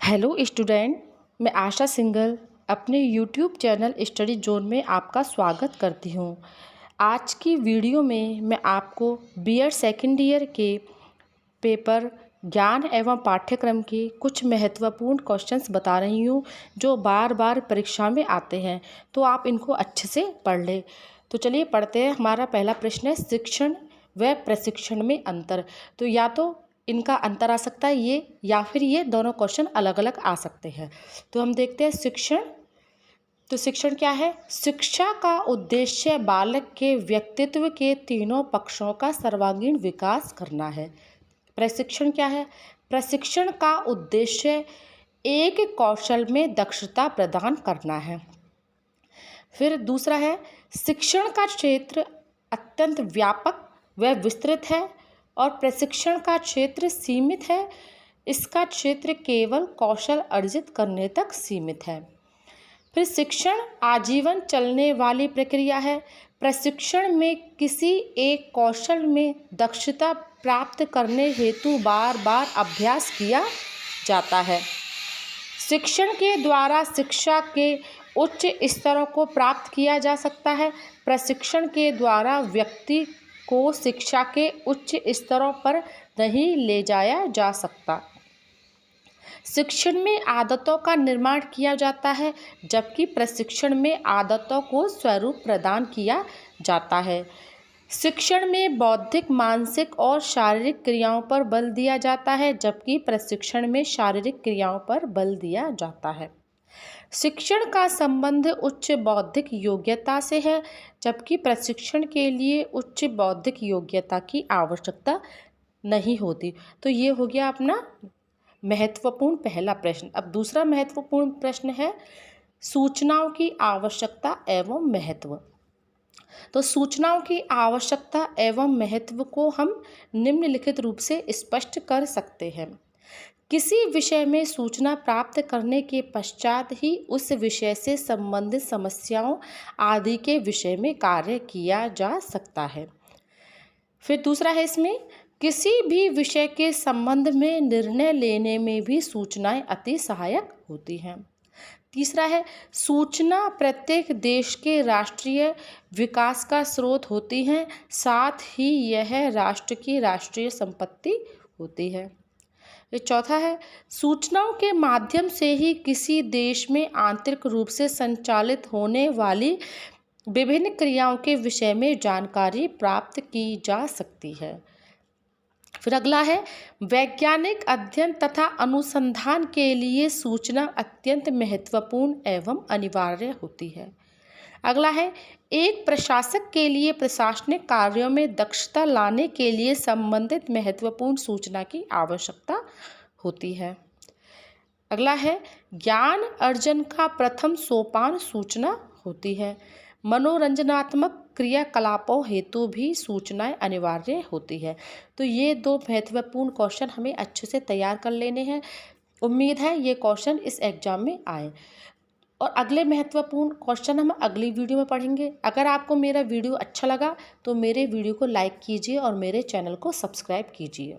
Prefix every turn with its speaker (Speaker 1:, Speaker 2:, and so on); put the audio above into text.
Speaker 1: Hello student, मैं आशा सिंघल अपने YouTube channel study zone में आपका स्वागत करती हूँ। आज की वीडियो में मैं आपको बीएड सेकेंड ईयर के पेपर ज्ञान एवं पाठ्यक्रम के कुछ महत्वपूर्ण क्वेश्चंस बता रही हूँ जो बार बार परीक्षा में आते हैं, तो आप इनको अच्छे से पढ़ लें। तो चलिए पढ़ते हैं। हमारा पहला प्रश्न है शिक्षण व प्रशिक्षण में अंतर। तो या तो इनका अंतर आ सकता है ये, या फिर ये दोनों क्वेश्चन अलग अलग आ सकते हैं। तो हम देखते हैं शिक्षण। तो शिक्षण क्या है? शिक्षा का उद्देश्य बालक के व्यक्तित्व के तीनों पक्षों का सर्वांगीण विकास करना है। प्रशिक्षण क्या है? प्रशिक्षण का उद्देश्य एक कौशल में दक्षता प्रदान करना है। फिर दूसरा है शिक्षण का क्षेत्र अत्यंत व्यापक व विस्तृत है और प्रशिक्षण का क्षेत्र सीमित है। इसका क्षेत्र केवल कौशल अर्जित करने तक सीमित है। फिर शिक्षण आजीवन चलने वाली प्रक्रिया है। प्रशिक्षण में किसी एक कौशल में दक्षता प्राप्त करने हेतु बार बार अभ्यास किया जाता है। शिक्षण के द्वारा शिक्षा के उच्च स्तरों को प्राप्त किया जा सकता है। प्रशिक्षण के द्वारा व्यक्ति को शिक्षा के उच्च स्तरों पर नहीं ले जाया जा सकता। शिक्षण में आदतों का निर्माण किया जाता है, जबकि प्रशिक्षण में आदतों को स्वरूप प्रदान किया जाता है। शिक्षण में बौद्धिक, मानसिक और शारीरिक क्रियाओं पर बल दिया जाता है, जबकि प्रशिक्षण में शारीरिक क्रियाओं पर बल दिया जाता है। शिक्षण का संबंध उच्च बौद्धिक योग्यता से है, जबकि प्रशिक्षण के लिए उच्च बौद्धिक योग्यता की आवश्यकता नहीं होती। तो ये हो गया अपना महत्वपूर्ण पहला प्रश्न। अब दूसरा महत्वपूर्ण प्रश्न है सूचनाओं की आवश्यकता एवं महत्व। तो सूचनाओं की आवश्यकता एवं महत्व को हम निम्नलिखित रूप से स्पष्ट कर सकते हैं। किसी विषय में सूचना प्राप्त करने के पश्चात ही उस विषय से संबंधित समस्याओं आदि के विषय में कार्य किया जा सकता है। फिर दूसरा है इसमें किसी भी विषय के संबंध में निर्णय लेने में भी सूचनाएं अति सहायक होती हैं। तीसरा है सूचना प्रत्येक देश के राष्ट्रीय विकास का स्रोत होती हैं, साथ ही यह राष्ट्र की राष्ट्रीय संपत्ति होती है। चौथा है सूचनाओं के माध्यम से ही किसी देश में आंतरिक रूप से संचालित होने वाली विभिन्न क्रियाओं के विषय में जानकारी प्राप्त की जा सकती है। फिर अगला है वैज्ञानिक अध्ययन तथा अनुसंधान के लिए सूचना अत्यंत महत्वपूर्ण एवं अनिवार्य होती है। अगला है एक प्रशासक के लिए प्रशासनिक कार्यों में दक्षता लाने के लिए संबंधित महत्वपूर्ण सूचना की आवश्यकता होती है। अगला है ज्ञान अर्जन का प्रथम सोपान सूचना होती है। मनोरंजनात्मक क्रियाकलापों हेतु भी सूचनाएं अनिवार्य होती है। तो ये दो महत्वपूर्ण क्वेश्चन हमें अच्छे से तैयार कर लेने हैं। उम्मीद है ये क्वेश्चन इस एग्जाम में आए और अगले महत्वपूर्ण क्वेश्चन हम अगली वीडियो में पढ़ेंगे। अगर आपको मेरा वीडियो अच्छा लगा तो मेरे वीडियो को लाइक कीजिए और मेरे चैनल को सब्सक्राइब कीजिए।